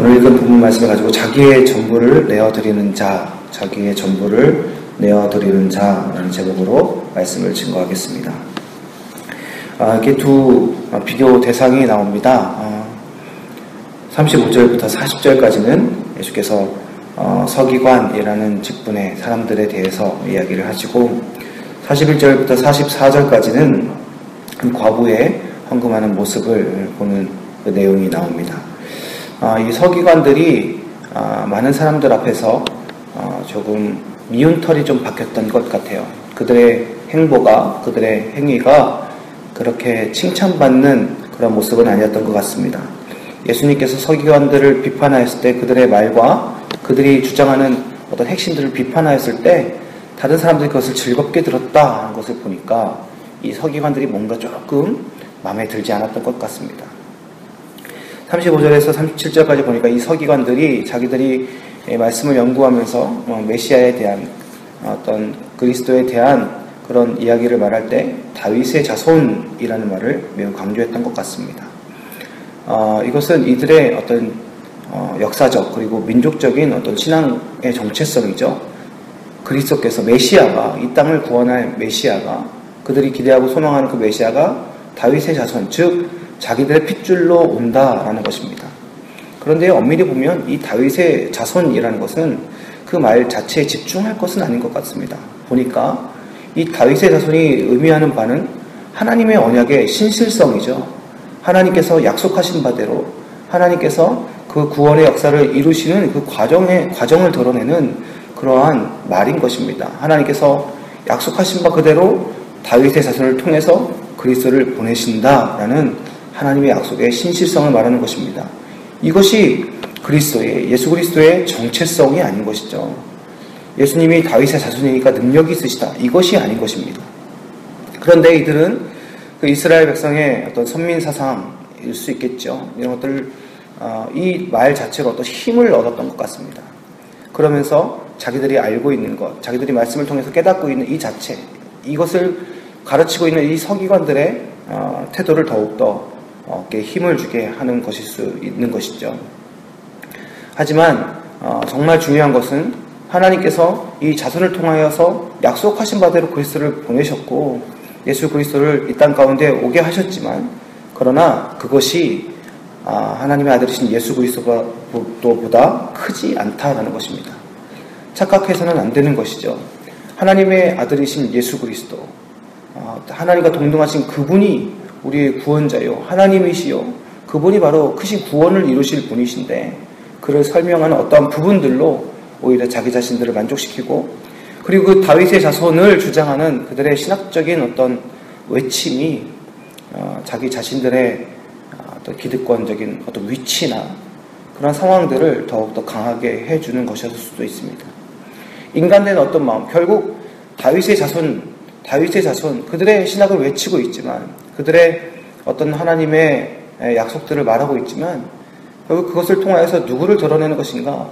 오늘 읽은 본문 말씀을 가지고 자기의 전부를 내어드리는 자, 자기의 전부를 내어드리는 자라는 제목으로 말씀을 증거하겠습니다. 이렇게 두 비교 대상이 나옵니다. 35절부터 40절까지는 예수께서 서기관이라는 직분의 사람들에 대해서 이야기를 하시고 41절부터 44절까지는 과부의 헌금하는 모습을 보는 그 내용이 나옵니다. 이 서기관들이 많은 사람들 앞에서 조금 미운 털이 좀 박혔던 것 같아요. 그들의 행보가, 그들의 행위가 그렇게 칭찬받는 그런 모습은 아니었던 것 같습니다. 예수님께서 서기관들을 비판하였을 때 그들의 말과 그들이 주장하는 어떤 핵심들을 비판하였을 때 다른 사람들이 그것을 즐겁게 들었다 하는 것을 보니까 이 서기관들이 뭔가 조금 마음에 들지 않았던 것 같습니다. 35절에서 37절까지 보니까 이 서기관들이 자기들이 말씀을 연구하면서 메시아에 대한 어떤 그리스도에 대한 그런 이야기를 말할 때 다윗의 자손이라는 말을 매우 강조했던 것 같습니다. 이것은 이들의 어떤 역사적 그리고 민족적인 어떤 신앙의 정체성이죠. 그리스도께서 메시아가, 이 땅을 구원할 메시아가, 그들이 기대하고 소망하는 그 메시아가 다윗의 자손, 즉 자기들의 핏줄로 온다라는 것입니다. 그런데 엄밀히 보면 이 다윗의 자손이라는 것은 그 말 자체에 집중할 것은 아닌 것 같습니다. 보니까 이 다윗의 자손이 의미하는 바는 하나님의 언약의 신실성이죠. 하나님께서 약속하신 바대로 하나님께서 그 구원의 역사를 이루시는 그 과정을 드러내는 그러한 말인 것입니다. 하나님께서 약속하신 바 그대로 다윗의 자손을 통해서 그리스도를 보내신다라는 하나님의 약속의 신실성을 말하는 것입니다. 이것이 예수 그리스도의 정체성이 아닌 것이죠. 예수님이 다윗의 자손이니까 능력이 있으시다. 이것이 아닌 것입니다. 그런데 이들은 그 이스라엘 백성의 어떤 선민 사상일 수 있겠죠. 이런 것들, 이 말 자체로 어떤 힘을 얻었던 것 같습니다. 그러면서 자기들이 알고 있는 것, 자기들이 말씀을 통해서 깨닫고 있는 이 자체, 이것을 가르치고 있는 이 서기관들의 태도를 더욱더 힘을 주게 하는 것일 수 있는 것이죠. 하지만 정말 중요한 것은 하나님께서 이 자손을 통하여서 약속하신 바대로 그리스도를 보내셨고 예수 그리스도를 이 땅 가운데 오게 하셨지만 그러나 그것이 하나님의 아들이신 예수 그리스도보다 크지 않다라는 것입니다. 착각해서는 안 되는 것이죠. 하나님의 아들이신 예수 그리스도, 하나님과 동등하신 그분이 우리의 구원자요, 하나님이시요, 그분이 바로 크신 구원을 이루실 분이신데 그를 설명하는 어떠한 부분들로 오히려 자기 자신들을 만족시키고 그리고 그 다윗의 자손을 주장하는 그들의 신학적인 어떤 외침이 자기 자신들의 어떤 기득권적인 어떤 위치나 그런 상황들을 더욱더 강하게 해주는 것이었을 수도 있습니다. 인간된 어떤 마음, 결국 다윗의 자손, 그들의 신학을 외치고 있지만 그들의 어떤 하나님의 약속들을 말하고 있지만 결국 그것을 통하여서 누구를 드러내는 것인가?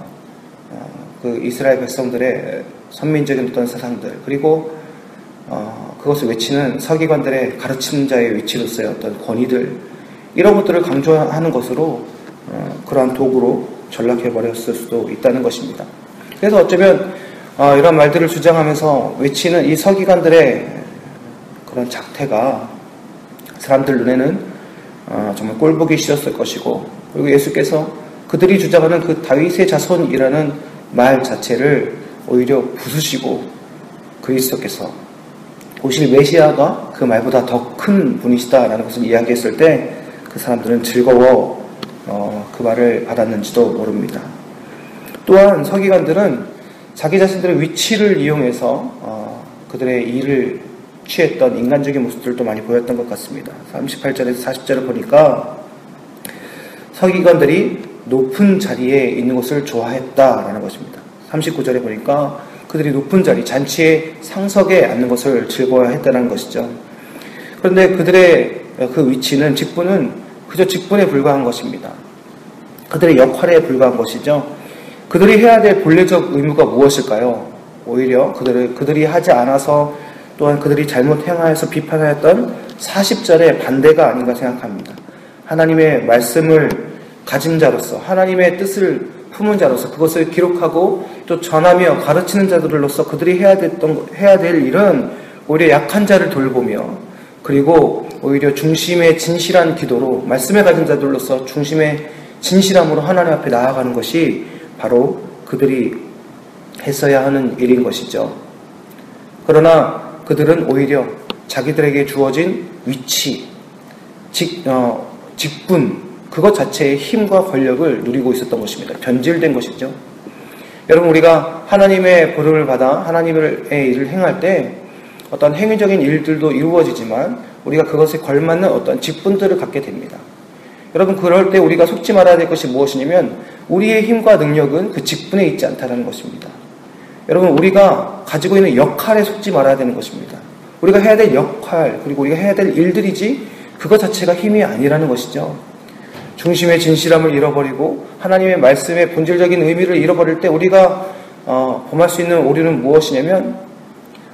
그 이스라엘 백성들의 선민적인 어떤 사상들 그리고 그것을 외치는 서기관들의 가르치는 자의 위치로서의 어떤 권위들 이런 것들을 강조하는 것으로 그러한 도구로 전락해버렸을 수도 있다는 것입니다. 그래서 어쩌면 이런 말들을 주장하면서 외치는 이 서기관들의 그런 작태가 사람들 눈에는 정말 꼴보기 싫었을 것이고 그리고 예수께서 그들이 주장하는 그 다윗의 자손이라는 말 자체를 오히려 부수시고 그리스도께서 오실 메시아가 그 말보다 더 큰 분이시다라는 것을 이야기했을 때 그 사람들은 즐거워 그 말을 받았는지도 모릅니다. 또한 서기관들은 자기 자신들의 위치를 이용해서 그들의 일을 취했던 인간적인 모습들도 많이 보였던 것 같습니다. 38절에서 40절을 보니까 서기관들이 높은 자리에 있는 것을 좋아했다라는 것입니다. 39절에 보니까 그들이 높은 자리, 잔치의 상석에 앉는 것을 즐거워했다는 것이죠. 그런데 그들의 그 위치는, 직분은 그저 직분에 불과한 것입니다. 그들의 역할에 불과한 것이죠. 그들이 해야 될 본래적 의무가 무엇일까요? 오히려 그들이 하지 않아서 또한 그들이 잘못 행하여서 비판하였던 40절의 반대가 아닌가 생각합니다. 하나님의 말씀을 가진 자로서 하나님의 뜻을 품은 자로서 그것을 기록하고 또 전하며 가르치는 자들로서 그들이 해야 될 일은 오히려 약한 자를 돌보며 그리고 오히려 중심의 진실한 기도로 말씀에 가진 자들로서 중심의 진실함으로 하나님 앞에 나아가는 것이 바로 그들이 했어야 하는 일인 것이죠. 그러나 그들은 오히려 자기들에게 주어진 위치, 직분, 그것 자체의 힘과 권력을 누리고 있었던 것입니다. 변질된 것이죠. 여러분, 우리가 하나님의 부름을 받아 하나님의 일을 행할 때 어떤 행위적인 일들도 이루어지지만 우리가 그것에 걸맞는 어떤 직분들을 갖게 됩니다. 여러분, 그럴 때 우리가 속지 말아야 될 것이 무엇이냐면 우리의 힘과 능력은 그 직분에 있지 않다는 것입니다. 여러분, 우리가 가지고 있는 역할에 속지 말아야 되는 것입니다. 우리가 해야 될 역할, 그리고 우리가 해야 될 일들이지 그것 자체가 힘이 아니라는 것이죠. 중심의 진실함을 잃어버리고 하나님의 말씀의 본질적인 의미를 잃어버릴 때 우리가 범할 수 있는 오류는 무엇이냐면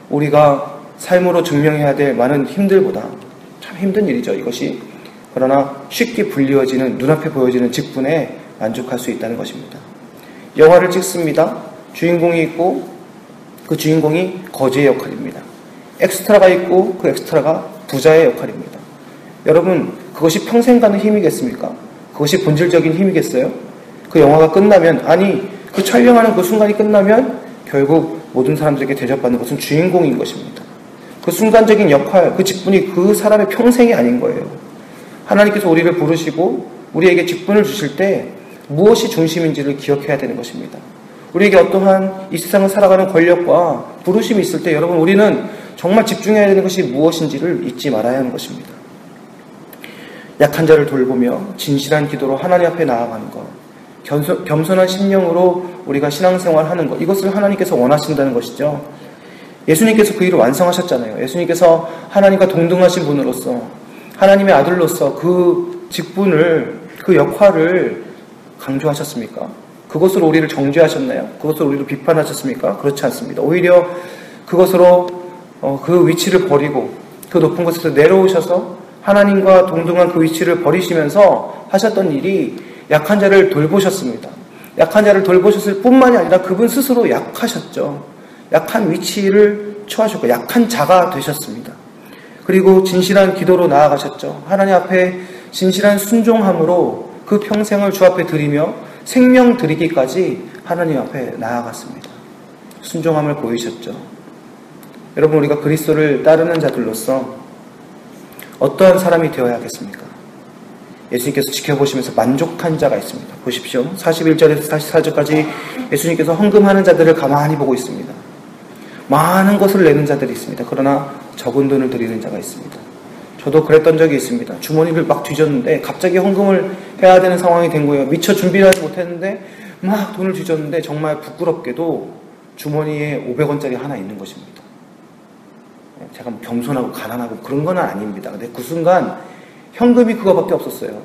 우리가 삶으로 증명해야 될 많은 힘들보다 참 힘든 일이죠, 이것이. 그러나 쉽게 불리워지는, 눈앞에 보여지는 직분에 만족할 수 있다는 것입니다. 영화를 찍습니다. 주인공이 있고 그 주인공이 거지의 역할입니다. 엑스트라가 있고 그 엑스트라가 부자의 역할입니다. 여러분, 그것이 평생 가는 힘이겠습니까? 그것이 본질적인 힘이겠어요? 그 영화가 끝나면, 아니, 그 촬영하는 그 순간이 끝나면 결국 모든 사람들에게 대접받는 것은 주인공인 것입니다. 그 순간적인 역할, 그 직분이 그 사람의 평생이 아닌 거예요. 하나님께서 우리를 부르시고 우리에게 직분을 주실 때 무엇이 중심인지를 기억해야 되는 것입니다. 우리에게 어떠한 이 세상을 살아가는 권력과 부르심이 있을 때 여러분, 우리는 정말 집중해야 되는 것이 무엇인지를 잊지 말아야 하는 것입니다. 약한 자를 돌보며 진실한 기도로 하나님 앞에 나아가는 것, 겸손한 심령으로 우리가 신앙생활하는 것, 이것을 하나님께서 원하신다는 것이죠. 예수님께서 그 일을 완성하셨잖아요. 예수님께서 하나님과 동등하신 분으로서 하나님의 아들로서 그 직분을, 그 역할을 강조하셨습니까? 그것으로 우리를 정죄하셨나요? 그것으로 우리를 비판하셨습니까? 그렇지 않습니다. 오히려 그것으로 그 위치를 버리고 그 높은 곳에서 내려오셔서 하나님과 동등한 그 위치를 버리시면서 하셨던 일이 약한 자를 돌보셨습니다. 약한 자를 돌보셨을 뿐만이 아니라 그분 스스로 약하셨죠. 약한 위치를 처하셨고 약한 자가 되셨습니다. 그리고 진실한 기도로 나아가셨죠. 하나님 앞에 진실한 순종함으로 그 평생을 주 앞에 드리며 생명 드리기까지 하나님 앞에 나아갔습니다. 순종함을 보이셨죠. 여러분, 우리가 그리스도를 따르는 자들로서 어떠한 사람이 되어야 하겠습니까? 예수님께서 지켜보시면서 만족한 자가 있습니다. 보십시오. 41절에서 44절까지 예수님께서 헌금하는 자들을 가만히 보고 있습니다. 많은 것을 내는 자들이 있습니다. 그러나 적은 돈을 드리는 자가 있습니다. 저도 그랬던 적이 있습니다. 주머니를 막 뒤졌는데 갑자기 헌금을 해야 되는 상황이 된 거예요. 미처 준비를 하지 못했는데 막 돈을 뒤졌는데 정말 부끄럽게도 주머니에 500원짜리 하나 있는 것입니다. 제가 겸손하고 가난하고 그런 건 아닙니다. 근데 그 순간 현금이 그거밖에 없었어요.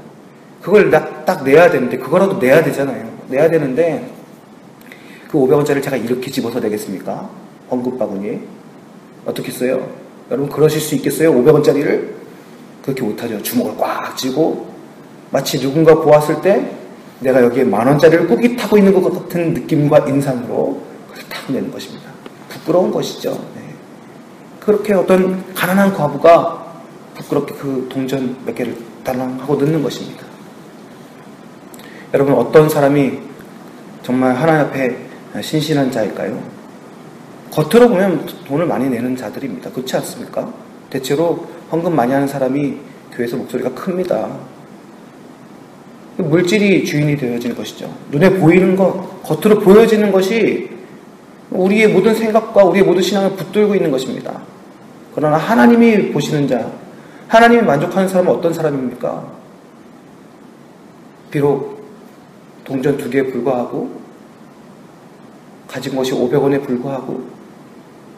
그걸 딱 내야 되는데, 그거라도 내야 되잖아요. 내야 되는데 그 500원짜리를 제가 이렇게 집어서 내겠습니까? 헌금 바구니에. 어떻게 써요? 여러분, 그러실 수 있겠어요? 500원짜리를? 그렇게 못하죠. 주먹을 꽉 쥐고 마치 누군가 보았을 때 내가 여기에 10,000원짜리를 꾸깃 타고 있는 것 같은 느낌과 인상으로 그걸 탁 내는 것입니다. 부끄러운 것이죠. 네. 그렇게 어떤 가난한 과부가 부끄럽게 그 동전 몇 개를 달랑 하고 넣는 것입니다. 여러분, 어떤 사람이 정말 하나님 앞에 신실한 자일까요? 겉으로 보면 돈을 많이 내는 자들입니다. 그렇지 않습니까? 대체로 헌금 많이 하는 사람이 교회에서 목소리가 큽니다. 물질이 주인이 되어지는 것이죠. 눈에 보이는 것, 겉으로 보여지는 것이 우리의 모든 생각과 우리의 모든 신앙을 붙들고 있는 것입니다. 그러나 하나님이 보시는 자, 하나님이 만족하는 사람은 어떤 사람입니까? 비록 동전 2개에 불과하고 가진 것이 500원에 불과하고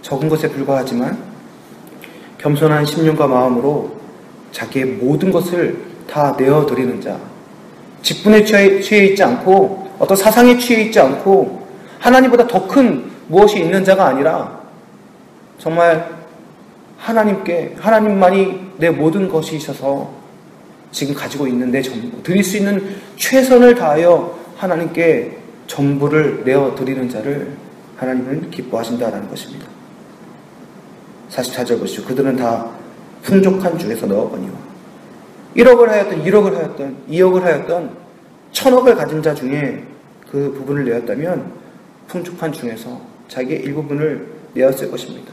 적은 것에 불과하지만 겸손한 심령과 마음으로 자기의 모든 것을 다 내어드리는 자, 직분에 취해 있지 않고 어떤 사상에 취해 있지 않고 하나님보다 더 큰 무엇이 있는 자가 아니라 정말 하나님만이 내 모든 것이셔서 지금 가지고 있는 내 전부, 드릴 수 있는 최선을 다하여 하나님께 전부를 내어드리는 자를 하나님은 기뻐하신다라는 것입니다. 44절 보시죠. 그들은 다 풍족한 중에서 넣어거니와 1억을 하였던 1억을 하였던 2억을 하였던 1000억을 가진 자 중에 그 부분을 내었다면 풍족한 중에서 자기의 일부분을 내었을 것입니다.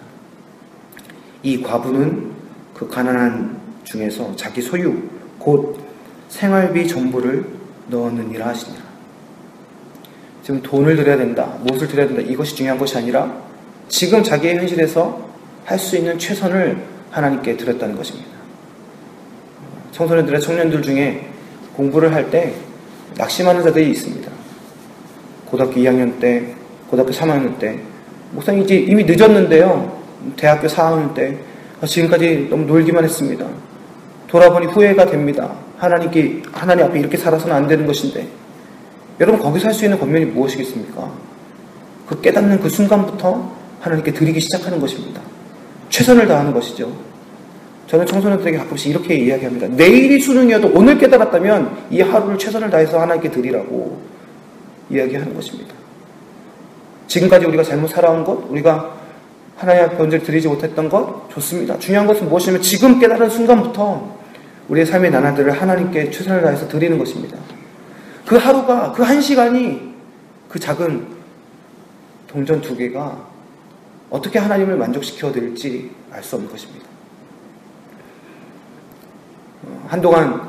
이 과부는 그 가난한 중에서 자기 소유 곧 생활비 전부를 넣었느니라 하시니라. 지금 돈을 드려야 된다, 무엇을 드려야 된다, 이것이 중요한 것이 아니라 지금 자기의 현실에서 할 수 있는 최선을 하나님께 드렸다는 것입니다. 청소년들의 청년들 중에 공부를 할 때 낙심하는 자들이 있습니다. 고등학교 2학년 때, 고등학교 3학년 때, 목사님 이제 이미 늦었는데요, 대학교 4학년 때 지금까지 너무 놀기만 했습니다. 돌아보니 후회가 됩니다. 하나님 앞에 이렇게 살아서는 안 되는 것인데. 여러분, 거기서 할 수 있는 권면이 무엇이겠습니까? 그 깨닫는 그 순간부터 하나님께 드리기 시작하는 것입니다. 최선을 다하는 것이죠. 저는 청소년들에게 가끔씩 이렇게 이야기합니다. 내일이 수능이어도 오늘 깨달았다면 이 하루를 최선을 다해서 하나님께 드리라고 이야기하는 것입니다. 지금까지 우리가 잘못 살아온 것, 우리가 하나님 앞에 언제를 드리지 못했던 것, 좋습니다. 중요한 것은 무엇이냐면 지금 깨달은 순간부터 우리의 삶의 나날들을 하나님께 최선을 다해서 드리는 것입니다. 그 하루가, 그 한 시간이 그 작은 동전 2개가 어떻게 하나님을 만족시켜 드릴지 알 수 없는 것입니다. 한동안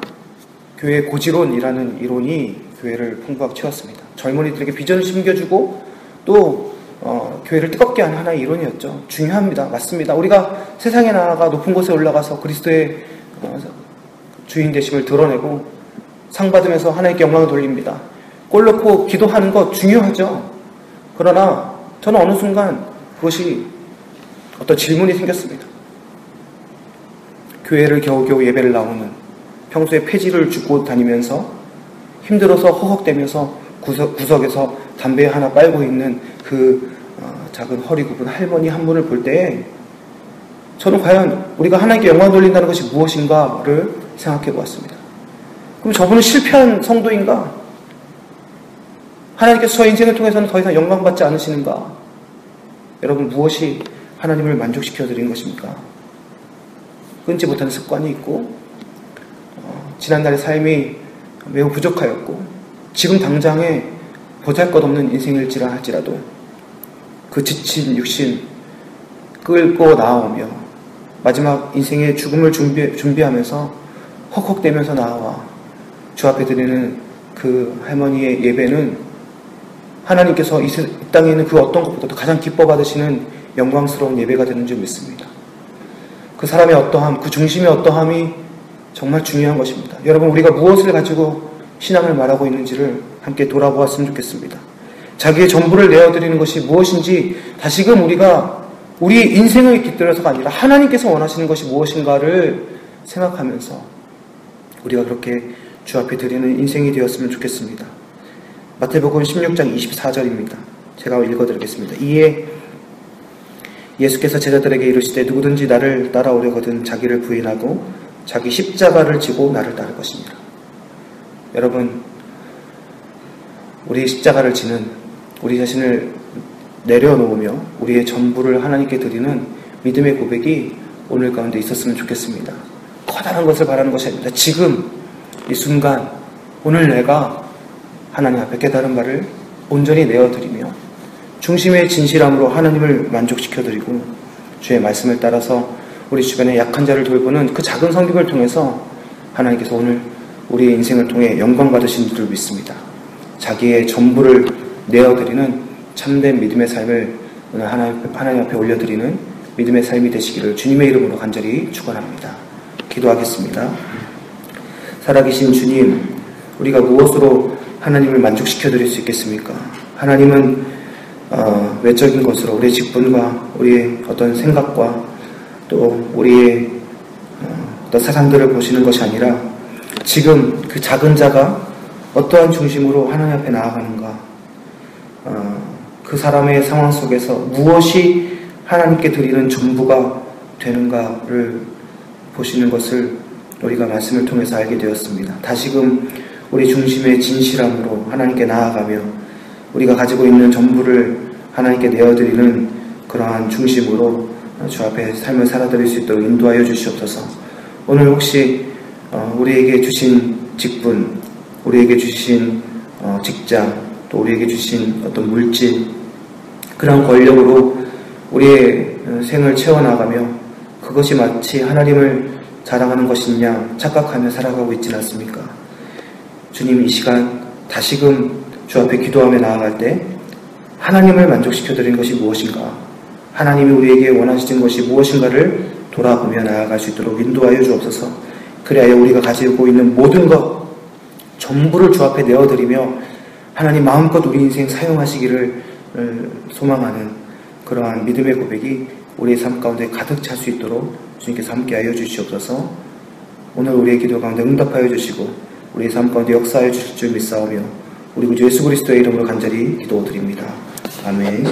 교회 고지론이라는 이론이 교회를 풍부하게 채웠습니다. 젊은이들에게 비전을 심겨주고 또 교회를 뜨겁게 하는 하나의 이론이었죠. 중요합니다. 맞습니다. 우리가 세상에 나아가 높은 곳에 올라가서 그리스도의 주인 되심을 드러내고 상 받으면서 하나님께 영광을 돌립니다. 골 넣고 기도하는 것 중요하죠. 그러나 저는 어느 순간 그것이 어떤 질문이 생겼습니다. 교회를 겨우겨우 예배를 나오는, 평소에 폐지를 주고 다니면서 힘들어서 허걱대면서 구석에서 담배 하나 빨고 있는 그 작은 허리 굽은 할머니 한 분을 볼 때에 저는 과연 우리가 하나님께 영광 돌린다는 것이 무엇인가를 생각해 보았습니다. 그럼 저분은 실패한 성도인가? 하나님께서 저 인생을 통해서는 더 이상 영광받지 않으시는가? 여러분, 무엇이 하나님을 만족시켜 드린 것입니까? 끊지 못하는 습관이 있고 지난날의 삶이 매우 부족하였고 지금 당장에 보잘것없는 인생일지라 할지라도 그 지친 육신 끌고 나오며 마지막 인생의 죽음을 준비하면서 헉헉대면서 나와 주 앞에 드리는 그 할머니의 예배는 하나님께서 이 땅에 있는 그 어떤 것보다도 가장 기뻐 받으시는 영광스러운 예배가 되는 줄 믿습니다. 그 사람의 어떠함, 그 중심의 어떠함이 정말 중요한 것입니다. 여러분, 우리가 무엇을 가지고 신앙을 말하고 있는지를 함께 돌아보았으면 좋겠습니다. 자기의 전부를 내어드리는 것이 무엇인지 다시금 우리가 우리의 인생을 깃들여서가 아니라 하나님께서 원하시는 것이 무엇인가를 생각하면서 우리가 그렇게 주 앞에 드리는 인생이 되었으면 좋겠습니다. 마태복음 16장 24절입니다. 제가 읽어드리겠습니다. 이에 예수께서 제자들에게 이르시되 누구든지 나를 따라오려거든 자기를 부인하고 자기 십자가를 지고 나를 따를 것입니다. 여러분, 우리의 십자가를 지는, 우리 자신을 내려놓으며 우리의 전부를 하나님께 드리는 믿음의 고백이 오늘 가운데 있었으면 좋겠습니다. 커다란 것을 바라는 것이 아닙니다. 지금 이 순간 오늘 내가 하나님 앞에 깨달은 바를 온전히 내어드리며 중심의 진실함으로 하나님을 만족시켜드리고 주의 말씀을 따라서 우리 주변의 약한 자를 돌보는 그 작은 성경을 통해서 하나님께서 오늘 우리의 인생을 통해 영광 받으신 줄 믿습니다. 자기의 전부를 내어드리는 참된 믿음의 삶을 오늘 하나님 앞에 올려드리는 믿음의 삶이 되시기를 주님의 이름으로 간절히 축원합니다. 기도하겠습니다. 살아계신 주님, 우리가 무엇으로 하나님을 만족시켜드릴 수 있겠습니까? 하나님은 외적인 것으로 우리의 직분과 우리의 어떤 생각과 또 우리의 어떤 사상들을 보시는 것이 아니라 지금 그 작은 자가 어떠한 중심으로 하나님 앞에 나아가는가, 그 사람의 상황 속에서 무엇이 하나님께 드리는 전부가 되는가를 보시는 것을 우리가 말씀을 통해서 알게 되었습니다. 다시금 우리 중심의 진실함으로 하나님께 나아가며 우리가 가지고 있는 전부를 하나님께 내어드리는 그러한 중심으로 주 앞에 삶을 살아드릴 수 있도록 인도하여 주시옵소서. 오늘 혹시 우리에게 주신 직분, 우리에게 주신 직장, 또 우리에게 주신 어떤 물질, 그런 권력으로 우리의 생을 채워나가며 그것이 마치 하나님을 자랑하는 것이냐 착각하며 살아가고 있지는 않습니까? 주님, 이 시간 다시금 주 앞에 기도하며 나아갈 때 하나님을 만족시켜드리는 것이 무엇인가, 하나님이 우리에게 원하시는 것이 무엇인가를 돌아보며 나아갈 수 있도록 인도하여 주옵소서. 그래야 우리가 가지고 있는 모든 것 전부를 주 앞에 내어드리며 하나님 마음껏 우리 인생 사용하시기를 소망하는 그러한 믿음의 고백이 우리의 삶 가운데 가득 찰 수 있도록 주님께서 함께하여 주시옵소서. 오늘 우리의 기도 가운데 응답하여 주시고 우리의 삶 가운데 역사하여 주실 줄 믿사오며 우리 구주 예수 그리스도의 이름으로 간절히 기도드립니다. 아멘.